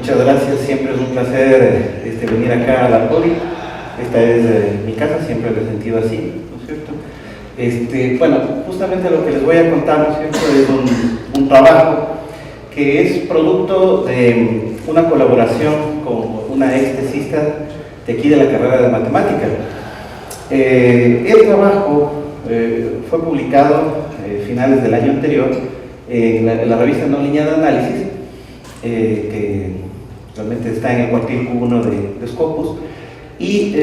Muchas gracias, siempre es un placer venir acá a la Poli. Esta es mi casa, siempre lo he sentido así, ¿no es cierto? Bueno, justamente lo que les voy a contar, ¿no es cierto?, es un trabajo que es producto de una colaboración con una ex tesista de aquí de la carrera de matemática. El trabajo fue publicado a finales del año anterior en la revista No Lineal de Análisis, que realmente está en el cuartil Q1 de Scopus, y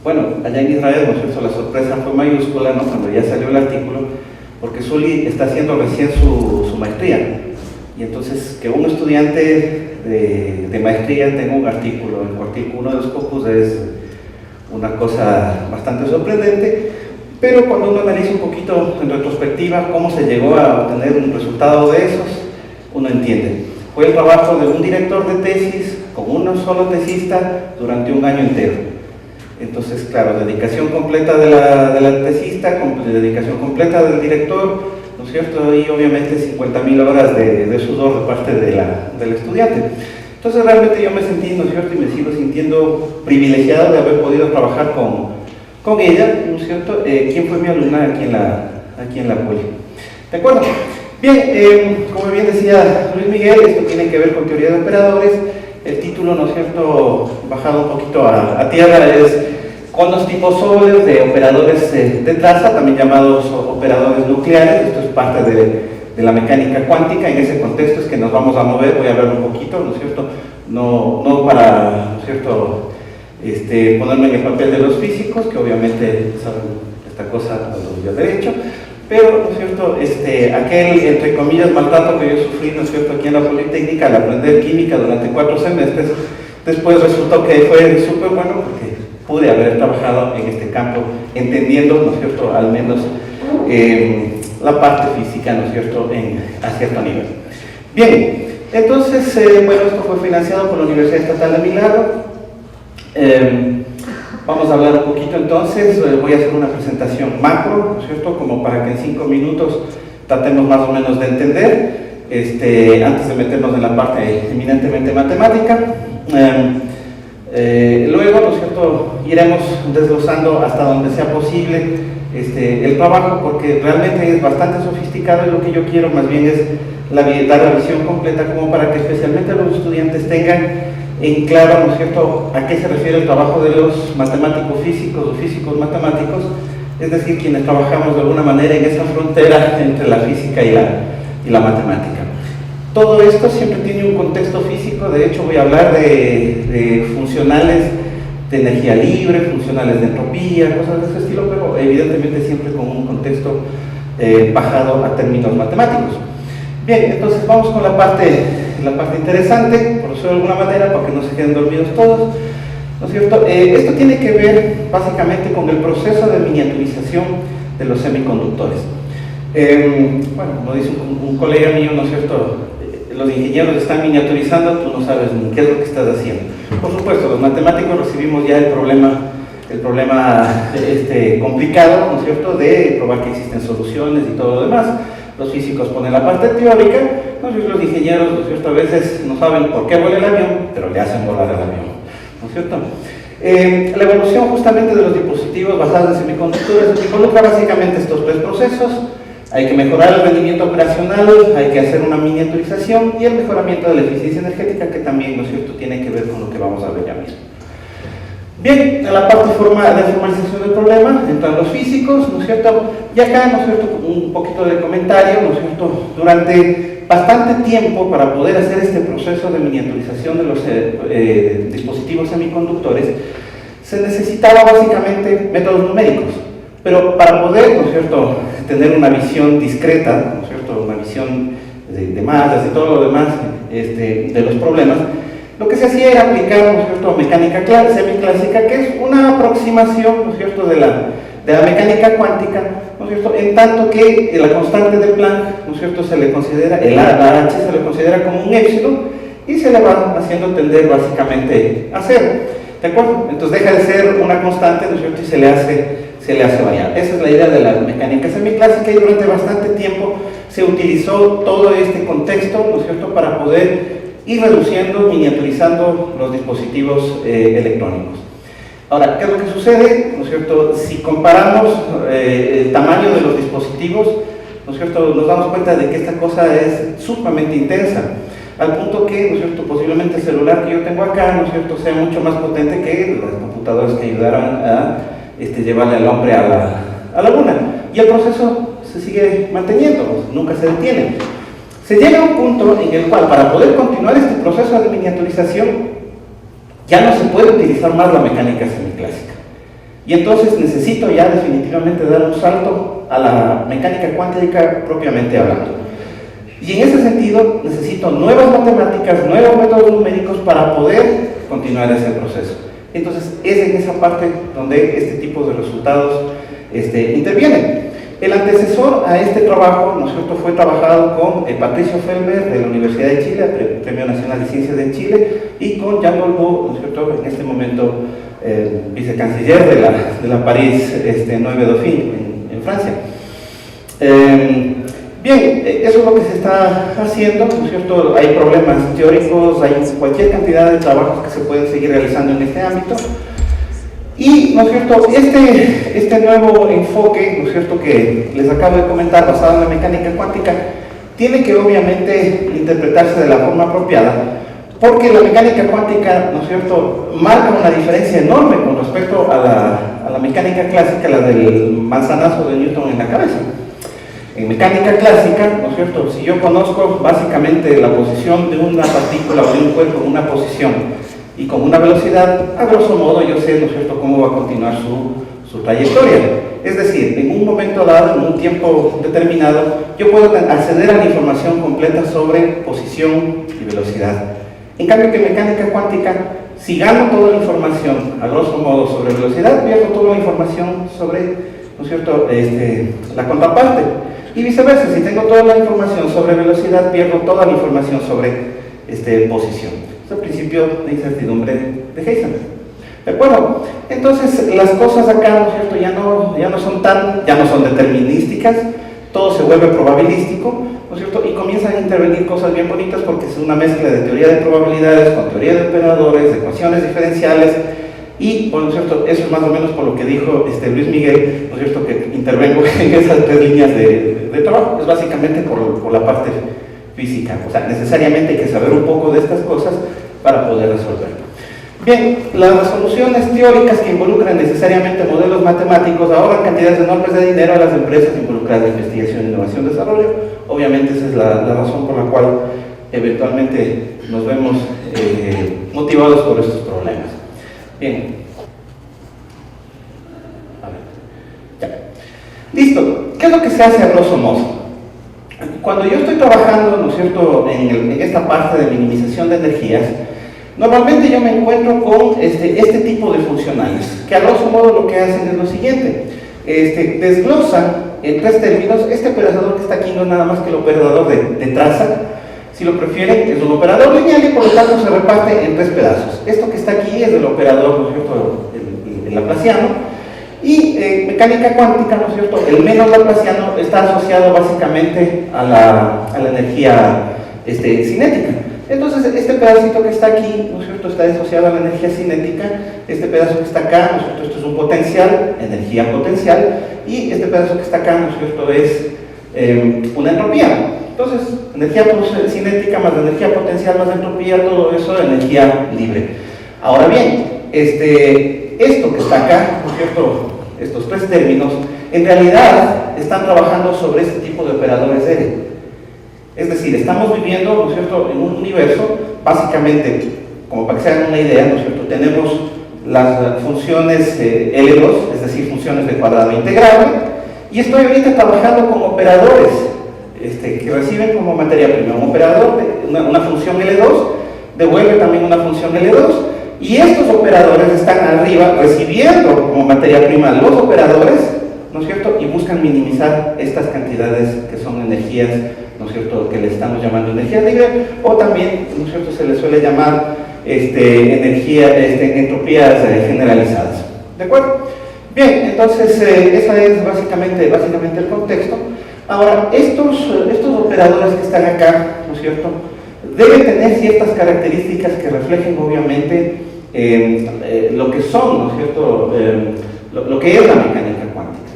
bueno, allá en Israel, ¿no es cierto?, la sorpresa fue mayúscula, ¿no?, cuando ya salió el artículo, porque Sully está haciendo recién su maestría, y entonces que un estudiante de maestría tenga un artículo en el cuartil Q1 de Scopus es una cosa bastante sorprendente. Pero cuando uno analiza un poquito en retrospectiva cómo se llegó a obtener un resultado de esos, uno entiende. Fue el trabajo de un director de tesis con un solo tesista durante un año entero. Entonces, claro, dedicación completa de la tesista, dedicación completa del director, ¿no es cierto? Y obviamente 50.000 horas de sudor de parte del estudiante. Entonces realmente yo me sentí, ¿no es cierto?, y me sigo sintiendo privilegiado de haber podido trabajar con ella, ¿no es cierto?, quien fue mi alumna aquí en la Poli. ¿De acuerdo? Bien, como bien decía Luis Miguel, esto tiene que ver con teoría de operadores. El título, ¿no es cierto?, bajado un poquito a tierra, es conos tipo sólidos de operadores de traza, también llamados operadores nucleares. Esto es parte de la mecánica cuántica. En ese contexto es que nos vamos a mover. Voy a hablar un poquito, ¿no es cierto?, no para, ¿no es cierto?, ponerme en el papel de los físicos, que obviamente saben esta cosa lo derecho, pero, ¿no es cierto?, aquel, entre comillas, maltrato que yo sufrí, ¿no es cierto?, aquí en la Politécnica al aprender química durante 4 semestres, después resultó que fue súper bueno porque pude haber trabajado en este campo, entendiendo, ¿no es cierto?, al menos la parte física, ¿no es cierto?, a cierto nivel. Bien, entonces, bueno, esto fue financiado por la Universidad Estatal de Milagro. Vamos a hablar un poquito entonces, voy a hacer una presentación macro, ¿no es cierto?, como para que en 5 minutos tratemos más o menos de entender, antes de meternos en la parte eminentemente matemática. Luego, ¿no es cierto?, iremos desglosando hasta donde sea posible el trabajo, porque realmente es bastante sofisticado y lo que yo quiero más bien es dar la visión completa, como para que especialmente los estudiantes tengan en claro, ¿no es cierto?, a qué se refiere el trabajo de los matemáticos físicos o físicos matemáticos, es decir, quienes trabajamos de alguna manera en esa frontera entre la física y la matemática. Todo esto siempre tiene un contexto físico. De hecho voy a hablar de funcionales de energía libre, funcionales de entropía, cosas de ese estilo, pero evidentemente siempre con un contexto bajado a términos matemáticos. Bien, entonces vamos con la parte interesante, por decirlo de alguna manera, para que no se queden dormidos todos, ¿no es cierto? Esto tiene que ver básicamente con el proceso de miniaturización de los semiconductores. Bueno, como dice un colega mío, ¿no es cierto?, los ingenieros están miniaturizando, tú no sabes ni qué es lo que estás haciendo. Por supuesto, los matemáticos recibimos ya el problema complicado, ¿no es cierto?, de probar que existen soluciones y todo lo demás. Los físicos ponen la parte teórica, los ingenieros, ¿no es cierto?, a veces no saben por qué vuela el avión, pero le hacen volar el avión, ¿no es cierto? La evolución justamente de los dispositivos basados en semiconductores involucra básicamente estos 3 procesos. Hay que mejorar el rendimiento operacional, hay que hacer una miniaturización y el mejoramiento de la eficiencia energética, que también, ¿no es cierto?, tiene que ver con lo que vamos a ver ya mismo. Bien, en la parte de formalización del problema entran los físicos, ¿no es cierto? Y acá, ¿no es cierto?, un poquito de comentario, ¿no es cierto?, durante bastante tiempo, para poder hacer este proceso de miniaturización de los dispositivos semiconductores, se necesitaba básicamente métodos numéricos. Pero para poder, ¿no es cierto?, tener una visión discreta, ¿no es cierto?, una visión de masas y todo lo demás de los problemas, lo que se hacía era aplicar, ¿no es cierto?, mecánica semiclásica, que es una aproximación, ¿no es cierto?, de la mecánica cuántica, ¿no es cierto?, en tanto que la constante de Planck, ¿no es cierto?, se le considera, la h se le considera como un épsilon, y se le va haciendo tender básicamente a cero, ¿de acuerdo? Entonces deja de ser una constante, ¿no es cierto?, y se le hace variar. Esa es la idea de la mecánica semiclásica, y durante bastante tiempo se utilizó todo este contexto, ¿no es cierto?, para poder y reduciendo, miniaturizando los dispositivos electrónicos. Ahora, ¿qué es lo que sucede? ¿No es cierto? Si comparamos el tamaño de los dispositivos, ¿no es cierto?, nos damos cuenta de que esta cosa es sumamente intensa, al punto que, ¿no es cierto?, posiblemente el celular que yo tengo acá, ¿no es cierto?, sea mucho más potente que las computadoras que ayudaron a llevarle al hombre a la luna. Y el proceso se sigue manteniendo, nunca se detiene. Se llega a un punto en el cual, para poder continuar este proceso de miniaturización, ya no se puede utilizar más la mecánica semiclásica. Y entonces necesito ya definitivamente dar un salto a la mecánica cuántica propiamente hablando. Y en ese sentido necesito nuevas matemáticas, nuevos métodos numéricos para poder continuar ese proceso. Entonces es en esa parte donde este tipo de resultados intervienen. El antecesor a este trabajo, ¿no es cierto?, fue trabajado con Patricio Felber de la Universidad de Chile, Premio Nacional de Ciencias de Chile, y con Jean Dolbeau, ¿no es cierto?, en este momento vicecanciller de la París 9 Dauphine en Francia. Bien, eso es lo que se está haciendo, ¿no es cierto? Hay problemas teóricos, hay cualquier cantidad de trabajos que se pueden seguir realizando en este ámbito. Y, ¿no es cierto?, este nuevo enfoque, ¿no es cierto?, que les acabo de comentar, basado en la mecánica cuántica, tiene que obviamente interpretarse de la forma apropiada, porque la mecánica cuántica, ¿no es cierto?, marca una diferencia enorme con respecto a la mecánica clásica, la del manzanazo de Newton en la cabeza. En mecánica clásica, ¿no es cierto?, si yo conozco básicamente la posición de una partícula o de un cuerpo en una posición y con una velocidad, a grosso modo yo sé, ¿no es cierto?, cómo va a continuar su trayectoria. Es decir, en un momento dado, en un tiempo determinado, yo puedo acceder a la información completa sobre posición y velocidad. En cambio que en mecánica cuántica, si gano toda la información, a grosso modo, sobre velocidad, pierdo toda la información sobre, ¿no es cierto?, la contraparte. Y viceversa, si tengo toda la información sobre velocidad, pierdo toda la información sobre posición. Es el principio de incertidumbre de Heisenberg. ¿De acuerdo? Entonces, las cosas acá, ¿no es cierto?, ya no son determinísticas, todo se vuelve probabilístico, ¿no es cierto?, y comienzan a intervenir cosas bien bonitas porque es una mezcla de teoría de probabilidades con teoría de operadores, de ecuaciones diferenciales, y, bueno, ¿no es cierto?, eso es más o menos por lo que dijo Luis Miguel, ¿no es cierto?, que intervengo en esas tres líneas de trabajo, es básicamente por la parte física. O sea, necesariamente hay que saber un poco de estas cosas para poder resolverlo. Bien, las resoluciones teóricas que involucran necesariamente modelos matemáticos ahorran cantidades enormes de dinero a las empresas involucradas en investigación, innovación y desarrollo. Obviamente esa es la razón por la cual eventualmente nos vemos motivados por estos problemas. Bien. A ver. Ya. Listo. ¿Qué es lo que se hace a grosso modo? Cuando yo estoy trabajando, ¿no es cierto?, en esta parte de minimización de energías, normalmente yo me encuentro con este tipo de funcionales, que a grosso modo lo que hacen es lo siguiente: desglosan en tres términos. Este operador que está aquí no es nada más que el operador de traza, si lo prefieren, es un operador lineal y por lo tanto se reparte en tres pedazos. Esto que está aquí es el operador, ¿no es cierto?, el laplaciano. Y mecánica cuántica, ¿no es cierto?, el menos laplaciano está asociado básicamente a la energía cinética. Entonces, este pedacito que está aquí, ¿no es cierto?, está asociado a la energía cinética. Este pedazo que está acá, ¿no es cierto?, esto es un potencial, energía potencial, y este pedazo que está acá, ¿no es cierto?, es una entropía. Entonces, energía cinética más energía potencial más entropía, todo eso de energía libre. Ahora bien, esto que está acá, ¿no es cierto?, estos tres términos, en realidad están trabajando sobre este tipo de operadores R. Es decir, estamos viviendo, ¿no es cierto?, en un universo, básicamente, como para que se hagan una idea, ¿no es cierto?, tenemos las funciones L2, es decir, funciones de cuadrado integrable, y estoy ahorita trabajando con operadores que reciben como materia prima un operador, una función L2, devuelve también una función L2, y estos operadores están arriba recibiendo como materia prima los operadores, ¿no es cierto?, y buscan minimizar estas cantidades que son energías, ¿no es cierto?, que le estamos llamando energía libre, o también, ¿no es cierto?, se le suele llamar entropías generalizadas. ¿De acuerdo? Bien, entonces ese es básicamente el contexto. Ahora, estos operadores que están acá, ¿no es cierto?, debe tener ciertas características que reflejen obviamente lo que son, ¿no es cierto?, lo que es la mecánica cuántica.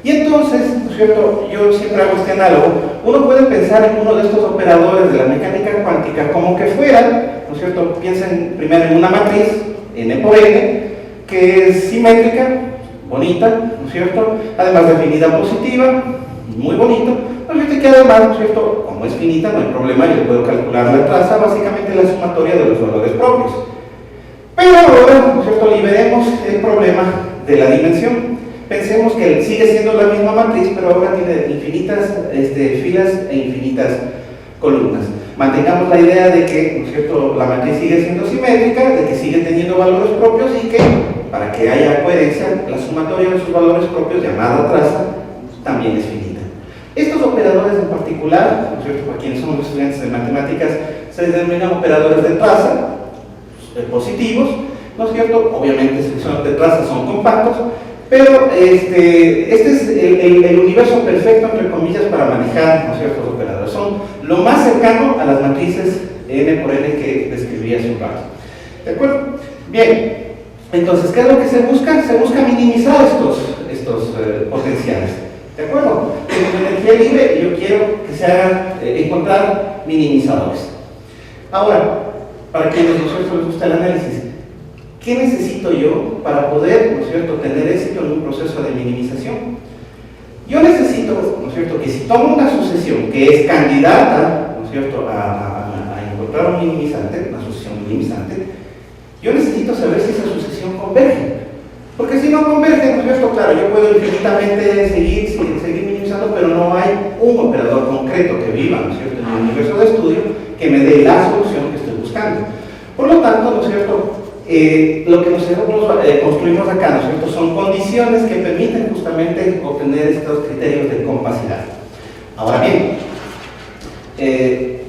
Y entonces, ¿no es cierto?, yo siempre hago este análogo, uno puede pensar en uno de estos operadores de la mecánica cuántica como que fuera, ¿no es cierto?, piensen primero en una matriz, n por n, que es simétrica, bonita, ¿no es cierto?, además definida positiva, muy bonito, ¿no es cierto?, y que además, ¿no es cierto?, como es finita, no hay problema, yo puedo calcular la traza, básicamente la sumatoria de los valores propios. Pero ahora, ¿no es cierto?, liberemos el problema de la dimensión. Pensemos que sigue siendo la misma matriz, pero ahora tiene infinitas filas e infinitas columnas. Mantengamos la idea de que, ¿no es cierto?, la matriz sigue siendo simétrica, de que sigue teniendo valores propios y que, para que haya coherencia, la sumatoria de sus valores propios, llamada traza, también es finita. Estos operadores en particular, ¿no es cierto?, para quienes somos estudiantes de matemáticas, se denominan operadores de traza, positivos, ¿no es cierto? Obviamente, si son de traza, son compactos, pero este es el universo perfecto, entre comillas, para manejar, ¿no es cierto?, los operadores. Son lo más cercano a las matrices n por n que describí hace un rato. ¿De acuerdo? Bien, entonces, ¿qué es lo que se busca? Se busca minimizar estos potenciales. ¿De acuerdo? En energía libre yo quiero que se hagan encontrar minimizadores. Ahora, para quienes, ¿no es cierto?, les gusta el análisis, ¿qué necesito yo para poder, ¿no es cierto?, tener éxito en un proceso de minimización? Yo necesito, ¿no es cierto?, que si tomo una sucesión que es candidata, ¿no es cierto?, a encontrar un minimizante, una sucesión minimizante, yo necesito saber si esa sucesión converge. Porque si no converge, ¿no es cierto?, claro, yo puedo infinitamente seguir minimizando, pero no hay un operador concreto que viva, ¿no es cierto?, en el universo de estudio que me dé la solución que estoy buscando. Por lo tanto, ¿no es cierto?, lo que nosotros construimos acá, ¿no es cierto?, son condiciones que permiten justamente obtener estos criterios de compacidad. Ahora bien,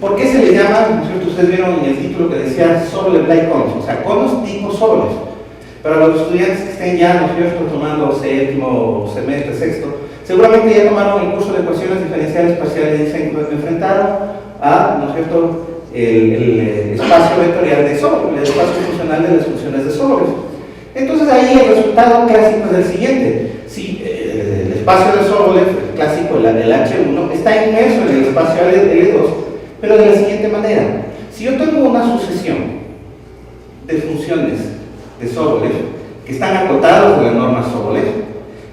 ¿por qué se le llama, ¿no es cierto?, ustedes vieron en el título que decía Sobolev-like conos, o sea, conos tipo Sobolev? Para los estudiantes que estén ya, ¿no es cierto?, tomando séptimo semestre, sexto, seguramente ya tomaron el curso de ecuaciones diferenciales parciales y se enfrentaron a, ¿no es cierto?, el espacio vectorial de Sobolev, el espacio funcional de las funciones de Sobolev. Entonces ahí el resultado clásico es el siguiente: si el espacio de Sobolev, el clásico, el H1, está inmerso en el espacio L2, pero de la siguiente manera: si yo tengo una sucesión de funciones de Sobolev que están acotadas de la norma Sobolev,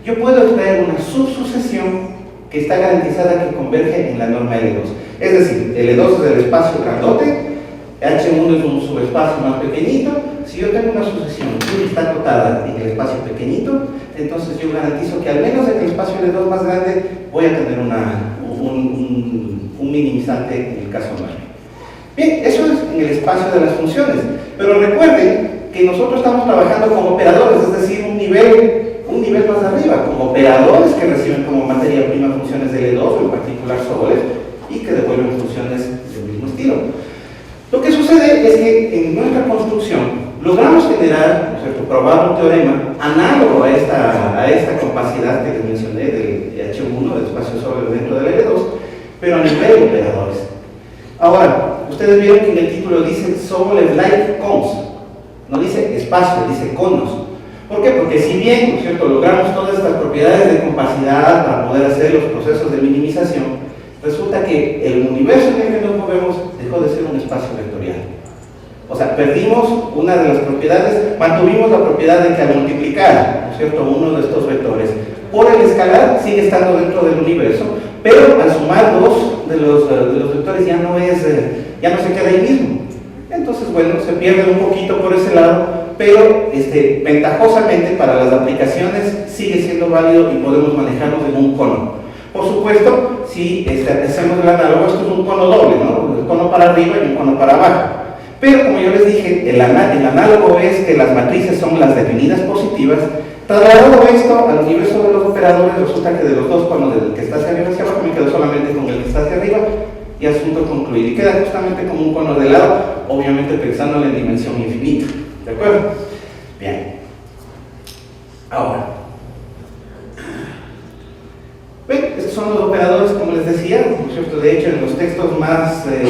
yo puedo extraer una subsucesión que está garantizada que converge en la norma L2. Es decir, L2 es el espacio grandote, H1 es un subespacio más pequeñito. Si yo tengo una sucesión que está acotada en el espacio pequeñito, entonces yo garantizo que al menos en el espacio L2 más grande voy a tener un minimizante en el caso nuestro. Bien, eso es en el espacio de las funciones, pero recuerden que nosotros estamos trabajando con operadores, es decir, un nivel más arriba, con operadores que reciben como materia prima funciones de L2, o en particular Sobolev, y que devuelven funciones del mismo estilo. Lo que sucede es que en nuestra construcción logramos generar, ¿no es cierto?, probar un teorema análogo a esta compacidad que les mencioné del H1, del espacio Sobolev dentro del L2, pero a nivel de operadores. Ahora, ustedes vieron que en el título dice Sobolev-like cones, no dice espacio, dice conos. ¿Por qué? Porque si bien, ¿no es cierto?, logramos todas estas propiedades de compacidad para poder hacer los procesos de minimización, resulta que el universo en el que nos movemos dejó de ser un espacio vectorial. O sea, perdimos una de las propiedades, mantuvimos la propiedad de que al multiplicar, ¿no es cierto?, uno de estos vectores por el escalar sigue estando dentro del universo, pero al sumar dos de los vectores ya no se queda ahí mismo. Entonces, bueno, se pierde un poquito por ese lado, pero ventajosamente para las aplicaciones sigue siendo válido y podemos manejarlo en un cono. Por supuesto, si hacemos el análogo, esto es un cono doble, ¿no?, un cono para arriba y un cono para abajo. Pero como yo les dije, el análogo es que las matrices son las definidas positivas. Trasladado esto al universo de los operadores, resulta que de los dos conos, del que está hacia arriba hacia abajo, me quedo solamente con el que está hacia arriba y asunto concluido. Y queda justamente como un cono de lado, obviamente pensándolo en dimensión infinita. ¿De acuerdo? Bien. Ahora, ven, estos son los operadores, como les decía, ¿no es cierto? De hecho, en los textos más de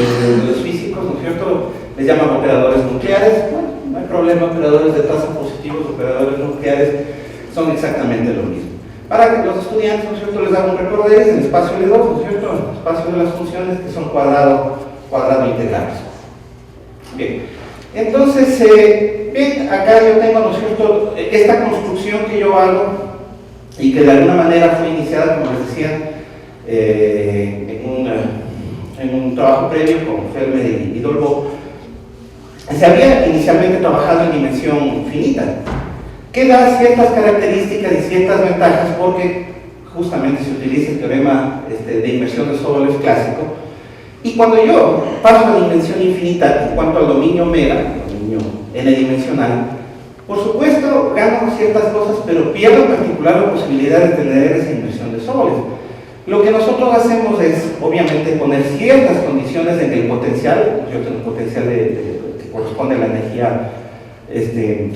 los físicos, ¿no es cierto?, les llaman operadores nucleares. Bueno, no hay problema, operadores de tasa positivos, operadores nucleares, son exactamente lo mismo. Para que los estudiantes, ¿no es cierto?, les hagan un recorrido en el espacio L2, ¿no es cierto?, el espacio de las funciones que son cuadrado integrales. Bien, entonces, bien, acá yo tengo, ¿no es cierto?, esta construcción que yo hago y que de alguna manera fue iniciada, como les decía, en un trabajo previo con Felmer y Dolbeau. Se había inicialmente trabajado en dimensión finita, que da ciertas características y ciertas ventajas porque justamente se utiliza el teorema de inversión de Sobolev clásico. Y cuando yo paso a dimensión infinita en cuanto al dominio omega, dominio n-dimensional, por supuesto gano ciertas cosas, pero pierdo en particular la posibilidad de tener esa inversión de Sobolev. Lo que nosotros hacemos es, obviamente, poner ciertas condiciones en el potencial, ¿no es cierto?, en el potencial que corresponde a la energía,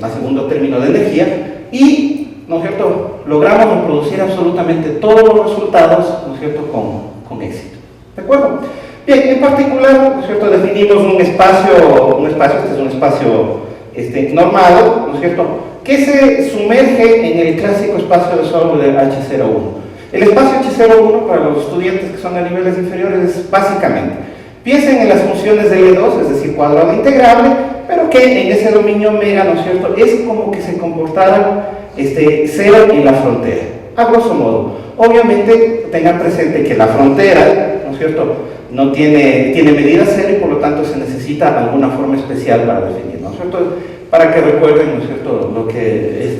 a segundo término de energía, y, ¿no es cierto?, logramos reproducir absolutamente todos los resultados, ¿no es cierto?, con éxito. ¿De acuerdo? Bien, en particular, ¿no es cierto?, definimos un espacio, este es un espacio normado, ¿no es cierto?, que se sumerge en el clásico espacio de Sobolev H01. El espacio H01 para los estudiantes que son a niveles inferiores es básicamente, piensen en las funciones de L2, es decir, cuadrado integrable, pero que en ese dominio omega, ¿no es cierto?, es como que se comportara cero en la frontera, a grosso modo. Obviamente tengan presente que la frontera, ¿no es cierto?, no tiene medida cero y por lo tanto se necesita alguna forma especial para definir, ¿no es cierto?, para que recuerden, ¿no es cierto?, lo que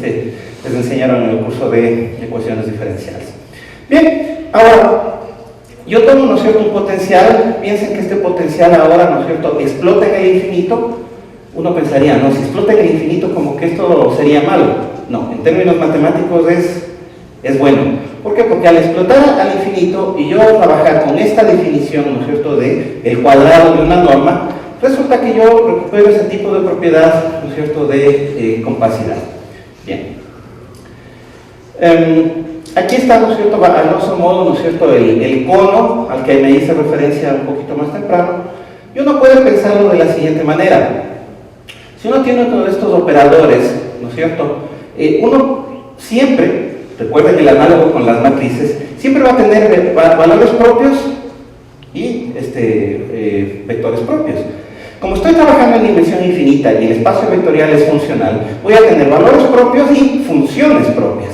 les enseñaron en el curso de ecuaciones diferenciales. Bien, ahora, yo tomo, ¿no es cierto?, un potencial, piensen que este potencial ahora, ¿no es cierto?, explota en el infinito. Uno pensaría, no, si explota en el infinito como que esto sería malo. No, en términos matemáticos es bueno. ¿Por qué? Porque al explotar al infinito y yo trabajar con esta definición, ¿no es cierto?, de el cuadrado de una norma, resulta que yo recupero ese tipo de propiedad, ¿no es cierto?, de compacidad. Bien. Aquí está, ¿no es cierto?, a grosso modo, ¿no es cierto?, el cono al que me hice referencia un poquito más temprano. Y uno puede pensarlo de la siguiente manera. Si uno tiene uno de estos operadores, ¿no es cierto?, uno siempre, recuerden el análogo con las matrices, siempre va a tener valores propios y vectores propios. Como estoy trabajando en dimensión infinita y el espacio vectorial es funcional, voy a tener valores propios y funciones propias.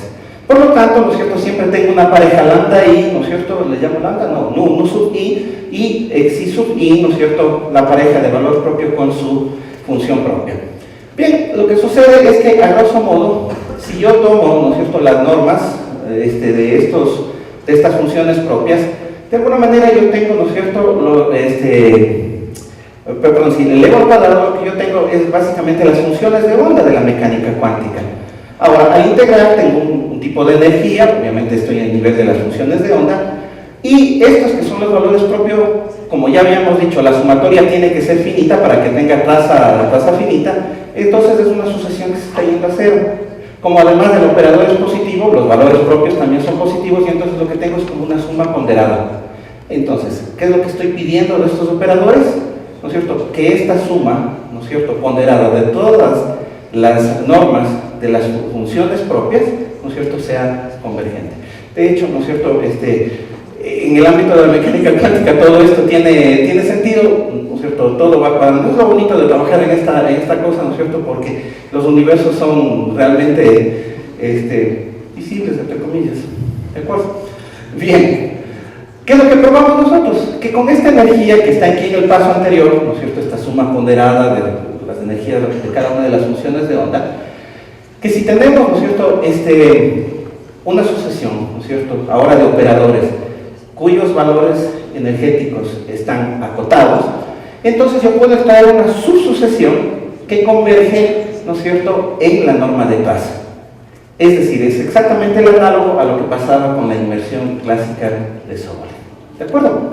Por lo tanto, ¿no es cierto?, siempre tengo una pareja lambda i, ¿no es cierto?, ¿le llamo lambda? No, nu sub i y xi sub i, ¿no es cierto?, la pareja de valor propio con su función propia. Bien, lo que sucede es que, a grosso modo, si yo tomo, ¿no es cierto?, las normas de estas funciones propias, de alguna manera yo tengo, ¿no es cierto?, perdón, si le elevo al cuadrado, lo que yo tengo es básicamente las funciones de onda de la mecánica cuántica. Ahora, al integrar tengo un tipo de energía, obviamente estoy en el nivel de las funciones de onda, y estos que son los valores propios, como ya habíamos dicho, la sumatoria tiene que ser finita para que tenga tasa finita, entonces es una sucesión que se está yendo a cero. Como además del operador es positivo, los valores propios también son positivos y entonces lo que tengo es como una suma ponderada. Entonces, ¿qué es lo que estoy pidiendo de estos operadores? ¿No es cierto? Que esta suma, ¿no es cierto?, ponderada de todas las normas de las funciones propias, ¿no es cierto?, sea convergente. De hecho, ¿no es cierto?, en el ámbito de la mecánica cuántica todo esto tiene sentido, ¿no es cierto?, todo va cuadrando. Es lo bonito de trabajar en esta cosa, ¿no es cierto?, porque los universos son realmente visibles, entre comillas. ¿De acuerdo? Bien. ¿Qué es lo que probamos nosotros? Que con esta energía que está aquí en el paso anterior, ¿no es cierto?, esta suma ponderada de las energías de cada una de las funciones de onda, que si tenemos, ¿no es cierto?, una sucesión, ¿no es cierto?, ahora de operadores cuyos valores energéticos están acotados, entonces yo puedo extraer una subsucesión que converge, ¿no es cierto?, en la norma de tasa. Es decir, es exactamente el análogo a lo que pasaba con la inmersión clásica de Sobolev. ¿De acuerdo?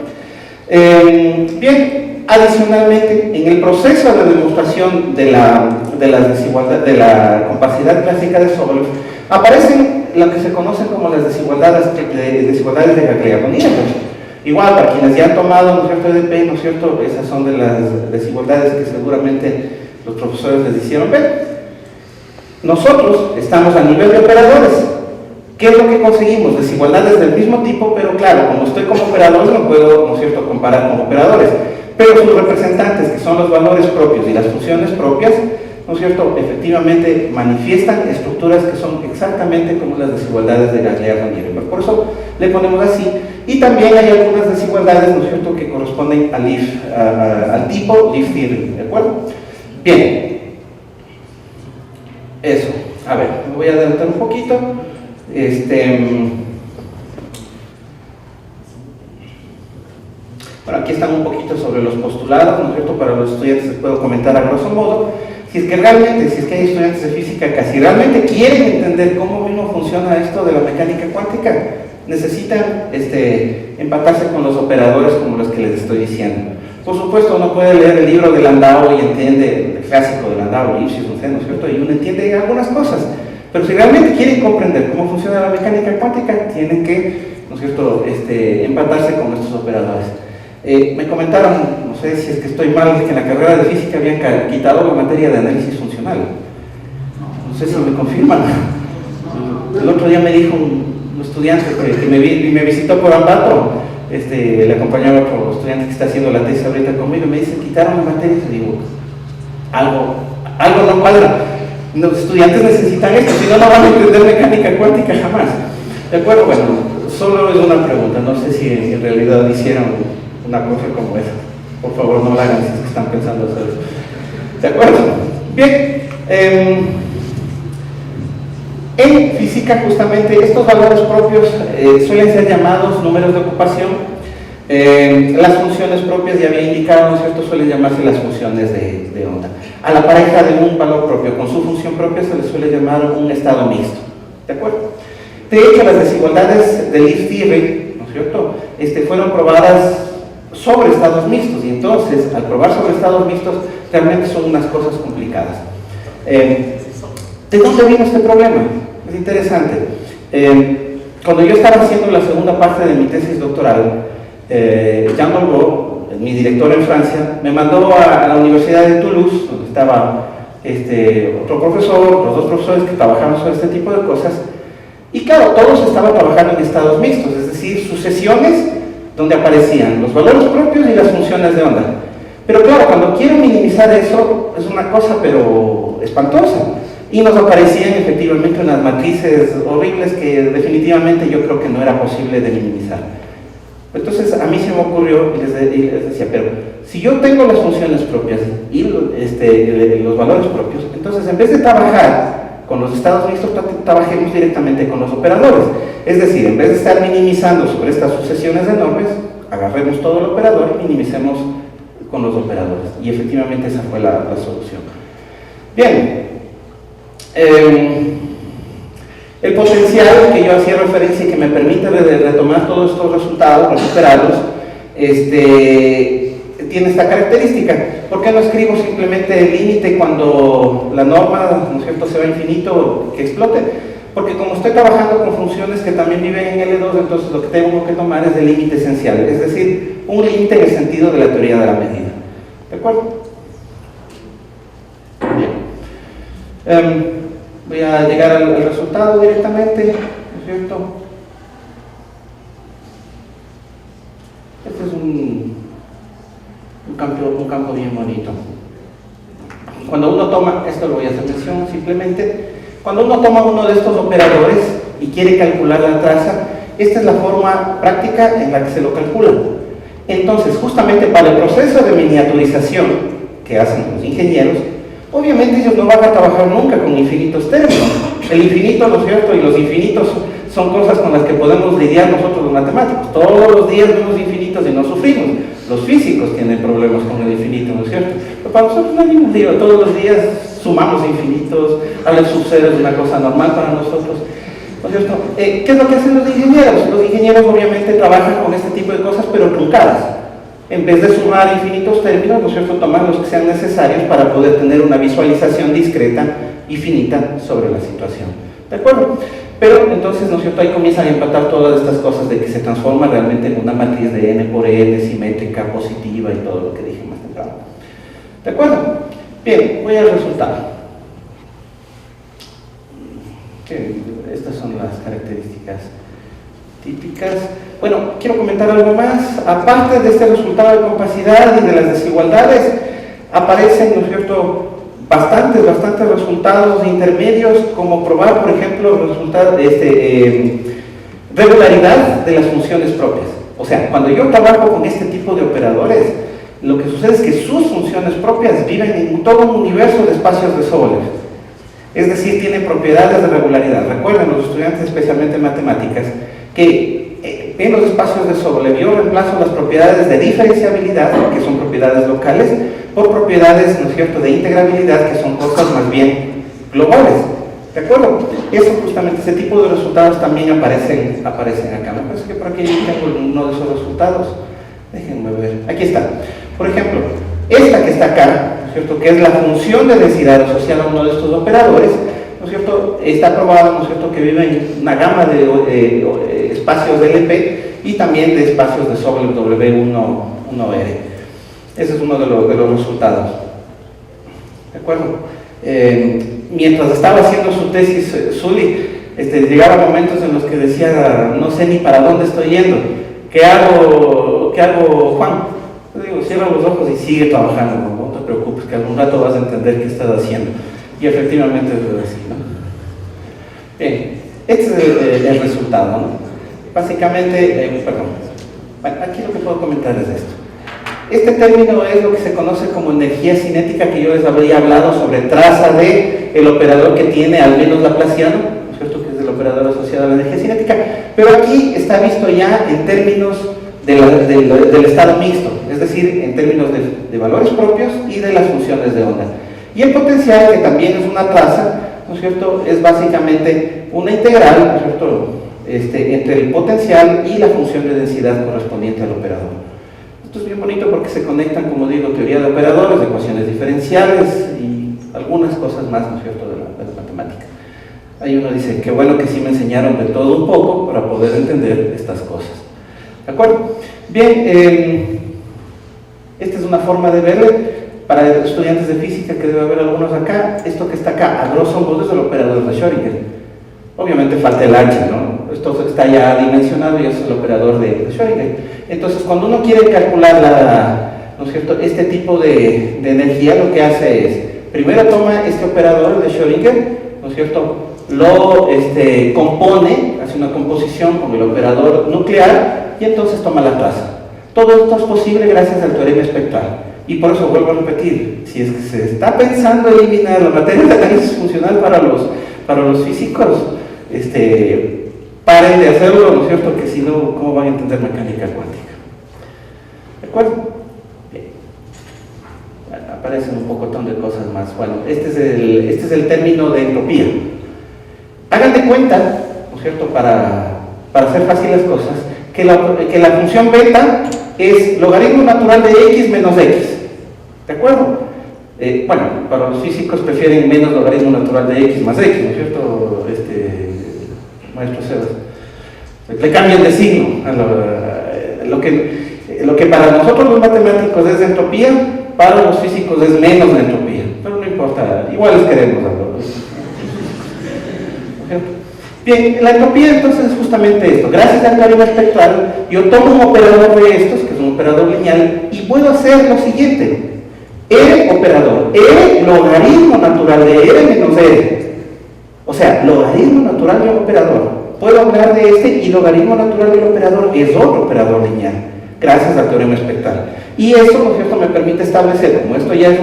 Bien, adicionalmente, en el proceso de demostración de la compacidad clásica de Sobolev, aparecen lo que se conocen como las desigualdades de Gagliardoni. Igual, para quienes ya han tomado, ¿no es cierto?, EDP, ¿no es cierto?, esas son de las desigualdades que seguramente los profesores les hicieron ver. Nosotros estamos a nivel de operadores. ¿Qué es lo que conseguimos? Desigualdades del mismo tipo, pero claro, como estoy como operador, no puedo, ¿no es cierto?, comparar con operadores. Pero sus representantes, que son los valores propios y las funciones propias, ¿no es cierto?, efectivamente manifiestan estructuras que son exactamente como las desigualdades de Gagleano-Nirenberg. Por eso le ponemos así. Y también hay algunas desigualdades, ¿no es cierto?, que corresponden al tipo Leaf Theory, ¿de acuerdo? Bien. Eso. A ver, me voy a adelantar un poquito. Bueno, aquí están un poquito sobre los postulados, ¿no es cierto?, para los estudiantes les puedo comentar a grosso modo. Si es que realmente, si es que hay estudiantes de física que si realmente quieren entender cómo mismo funciona esto de la mecánica cuántica, necesitan empatarse con los operadores como los que les estoy diciendo. Por supuesto, uno puede leer el libro de Landau y entiende, el clásico de Landau, Lipschitz, ¿no es cierto?, y uno entiende algunas cosas. Pero si realmente quieren comprender cómo funciona la mecánica cuántica, tienen que, ¿no es cierto?, empatarse con estos operadores. Me comentaron, no sé si es que estoy mal, que en la carrera de física habían quitado la materia de análisis funcional. No sé si me confirman. El otro día me dijo un estudiante que me visitó por Ambato, le acompañaba a otro estudiante que está haciendo la tesis ahorita conmigo, y me dice, quitaron la materia, y digo, algo no cuadra. Los estudiantes necesitan esto, si no, no van a entender mecánica cuántica jamás. ¿De acuerdo? Bueno, solo es una pregunta, no sé si en realidad hicieron una cosa como esa. Por favor, no la hagan si es que están pensando hacerlo. ¿De acuerdo? Bien. En física, justamente, estos valores propios suelen ser llamados números de ocupación. Las funciones propias, ya había indicado, ¿no es cierto?, suelen llamarse las funciones de onda. A la pareja de un valor propio con su función propia se le suele llamar un estado mixto. ¿De acuerdo? De hecho, las desigualdades de Leaf Theory, ¿no es cierto?, fueron probadas sobre estados mixtos, y entonces, al probar sobre estados mixtos, realmente son unas cosas complicadas. ¿De dónde vino este problema? Es interesante. Cuando yo estaba haciendo la segunda parte de mi tesis doctoral, Jean Dolbeau, mi director en Francia, me mandó a la Universidad de Toulouse, donde estaba otro profesor, los dos profesores que trabajaban sobre este tipo de cosas, y claro, todos estaban trabajando en estados mixtos, es decir, sucesiones donde aparecían los valores propios y las funciones de onda. Pero claro, cuando quiero minimizar eso, es una cosa pero espantosa. Y nos aparecían efectivamente unas matrices horribles que definitivamente yo creo que no era posible de minimizar. Entonces a mí se me ocurrió y les decía, pero si yo tengo las funciones propias y los valores propios, entonces en vez de trabajar con los estados mixtos, trabajemos directamente con los operadores. Es decir, en vez de estar minimizando sobre estas sucesiones enormes, agarremos todo el operador y minimicemos con los operadores. Y efectivamente esa fue la solución. Bien. El potencial que yo hacía referencia y que me permite retomar todos estos resultados, recuperarlos, tiene esta característica. ¿Por qué no escribo simplemente el límite cuando la norma, ¿no es cierto?, se va a infinito, que explote? Porque como estoy trabajando con funciones que también viven en L2, entonces lo que tengo que tomar es el límite esencial, es decir, un límite en el sentido de la teoría de la medida. ¿De acuerdo? Bien. Voy a llegar al resultado directamente, ¿no es cierto? Este es un campo bien bonito. Cuando uno toma, esto lo voy a hacer mención simplemente, cuando uno toma uno de estos operadores y quiere calcular la traza, esta es la forma práctica en la que se lo calcula. Entonces, justamente para el proceso de miniaturización que hacen los ingenieros, obviamente ellos no van a trabajar nunca con infinitos términos. El infinito, ¿no es cierto?, y los infinitos son cosas con las que podemos lidiar nosotros los matemáticos. Todos los días vemos infinitos y no sufrimos. Los físicos tienen problemas con el infinito, ¿no es cierto? Pero para nosotros no hay ningún lío. Todos los días sumamos infinitos, a ver subceros es una cosa normal para nosotros, ¿no es cierto? ¿Qué es lo que hacen los ingenieros? Los ingenieros obviamente trabajan con este tipo de cosas, pero truncadas. En vez de sumar infinitos términos, ¿no es cierto?, tomar los que sean necesarios para poder tener una visualización discreta y finita sobre la situación. ¿De acuerdo? Pero entonces, ¿no es cierto?, ahí comienzan a empatar todas estas cosas de que se transforma realmente en una matriz de n por n, simétrica, positiva y todo lo que dije más temprano. ¿De acuerdo? Bien, voy al resultado. Estas son las características típicas. Bueno, quiero comentar algo más. Aparte de este resultado de compacidad y de las desigualdades, aparecen, ¿no es cierto?, bastantes resultados intermedios, como probar, por ejemplo, regularidad de las funciones propias. O sea, cuando yo trabajo con este tipo de operadores, lo que sucede es que sus funciones propias viven en todo un universo de espacios de Sobolev. Es decir, tienen propiedades de regularidad. Recuerden los estudiantes, especialmente en matemáticas, que en los espacios de Sobolev yo reemplazo las propiedades de diferenciabilidad, que son propiedades locales, por propiedades, ¿no es cierto?, de integrabilidad, que son cosas más bien globales. ¿De acuerdo? Eso justamente, ese tipo de resultados también aparecen acá. Me parece que por aquí tengo uno de esos resultados. Déjenme ver. Aquí está. Por ejemplo, esta que está acá, ¿no es cierto?, que es la función de densidad asociada a uno de estos operadores, ¿no es cierto?, está probado, ¿no es cierto?, que vive en una gama de espacios de LP y también de espacios de Sobolev W1R. Ese es uno de los resultados. ¿De acuerdo? Mientras estaba haciendo su tesis, Zuli, llegaba momentos en los que decía, no sé ni para dónde estoy yendo. ¿Qué hago, Juan? Yo digo, cierra los ojos y sigue trabajando, no te preocupes, que algún rato vas a entender qué estás haciendo. Y efectivamente es así, ¿no? Bien, este es el resultado, ¿no? Básicamente, bueno, aquí lo que puedo comentar es esto. Este término es lo que se conoce como energía cinética, que yo les habría hablado sobre traza de el operador que tiene al menos laplaciano, ¿no es cierto?, que es el operador asociado a la energía cinética, pero aquí está visto ya en términos del estado mixto, es decir, en términos de valores propios y de las funciones de onda. Y el potencial, que también es una traza, ¿no es cierto?, es básicamente una integral, ¿no es cierto?, entre el potencial y la función de densidad correspondiente al operador. Esto es bien bonito porque se conectan, como digo, teoría de operadores, de ecuaciones diferenciales y algunas cosas más, ¿no es cierto?, de la matemática. Ahí uno dice, qué bueno que sí me enseñaron de todo un poco para poder entender estas cosas. ¿De acuerdo? Bien, esta es una forma de verle. Para estudiantes de física, que debe haber algunos acá, esto que está acá, a grosso modo, es el operador de Schrödinger. Obviamente falta el H, ¿no? Esto está ya dimensionado y es el operador de Schrödinger. Entonces, cuando uno quiere calcular ¿no es cierto?, este tipo de energía, lo que hace es, primero toma este operador de Schrödinger, ¿no es cierto?, lo compone, hace una composición con el operador nuclear y entonces toma la traza. Todo esto es posible gracias al teorema espectral. Y por eso vuelvo a repetir, si es que se está pensando eliminar la materia de análisis funcional para los físicos, paren de hacerlo, ¿no es cierto?, que si no, ¿cómo van a entender mecánica cuántica? ¿De acuerdo? Bien. Bueno, aparecen un pocotón de cosas más. Bueno, este es el término de entropía. Hagan de cuenta, ¿no es cierto?, para hacer fácil las cosas, que la función beta es logaritmo natural de x menos x. ¿De acuerdo? Bueno, para los físicos prefieren menos logaritmo natural de x más x, ¿no es cierto, maestro Sebas? Le cambian de signo. Lo que para nosotros los matemáticos es entropía, para los físicos es menos la entropía. Pero no importa, igual les queremos a todos. Bien, la entropía entonces es justamente esto. Gracias al teorema espectral, yo tomo un operador de estos, que es un operador lineal, y puedo hacer lo siguiente. El operador, el logaritmo natural de R menos R. O sea, logaritmo natural de un operador. Puedo hablar de este y logaritmo natural del operador es otro operador lineal, gracias al teorema espectral. Y eso, ¿no es cierto?, me permite establecer, como esto ya es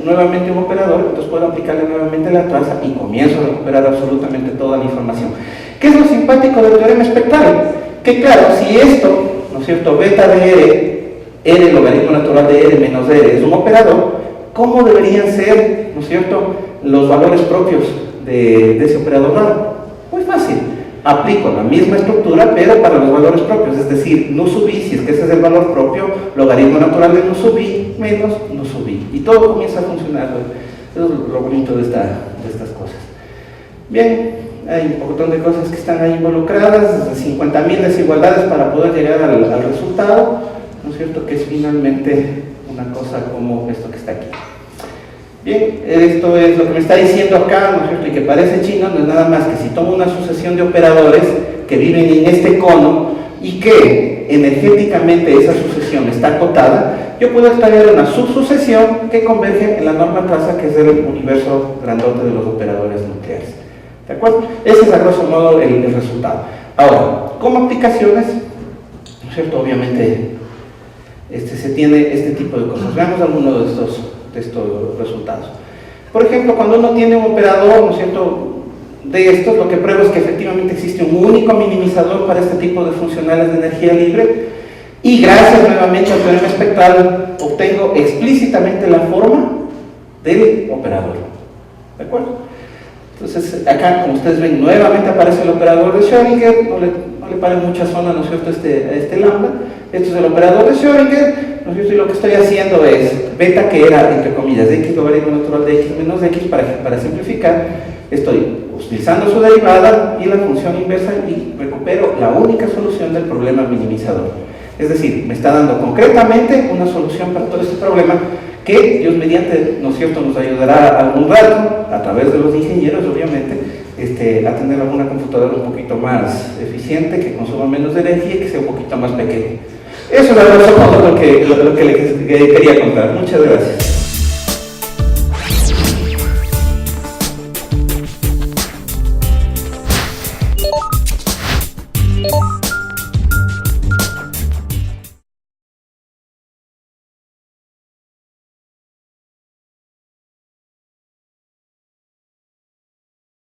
nuevamente un operador, entonces puedo aplicarle nuevamente la traza y comienzo a recuperar absolutamente toda la información. ¿Qué es lo simpático del teorema espectral? Que claro, si esto, ¿no es cierto?, beta de R, logaritmo natural de R menos R es un operador, ¿cómo deberían ser, ¿no es cierto?, los valores propios de ese operador raro? Muy fácil. Aplico la misma estructura, pero para los valores propios, es decir, nu sub i, si es que ese es el valor propio, logaritmo natural de nu sub i menos nu sub i. Y todo comienza a funcionar. Eso es lo bonito de estas cosas. Bien, hay un montón de cosas que están ahí involucradas, 50.000 desigualdades para poder llegar al resultado, ¿no es cierto?, que es finalmente una cosa como esto que está aquí. Bien, esto es lo que me está diciendo acá, ¿no es cierto?, y que parece chino, no es nada más que si tomo una sucesión de operadores que viven en este cono y que energéticamente esa sucesión está acotada, yo puedo extraer una subsucesión que converge en la norma traza, que es el universo grandote de los operadores nucleares. ¿De acuerdo? Ese es a grosso modo el resultado. Ahora, como aplicaciones, ¿no es cierto?, obviamente se tiene este tipo de cosas. Veamos algunos de estos resultados. Por ejemplo, cuando uno tiene un operador, ¿no es cierto?, de estos, lo que prueba es que efectivamente existe un único minimizador para este tipo de funcionales de energía libre, y gracias nuevamente al teorema espectral obtengo explícitamente la forma del operador. ¿De acuerdo? Entonces, acá, como ustedes ven, nuevamente aparece el operador de Schrödinger, no le pare mucha zona, ¿no es cierto?, este lambda. Esto es el operador de Schrödinger, ¿no es cierto?, y lo que estoy haciendo es beta, que era, entre comillas, x logaritmo natural de x menos x, para simplificar, estoy utilizando su derivada y la función inversa y recupero la única solución del problema minimizador. Es decir, me está dando concretamente una solución para todo este problema que Dios mediante, ¿no es cierto?, nos ayudará algún rato, a través de los ingenieros, obviamente, a tener alguna computadora un poquito más eficiente, que consuma menos energía y que sea un poquito más pequeña. Eso es lo que les quería contar. Muchas gracias.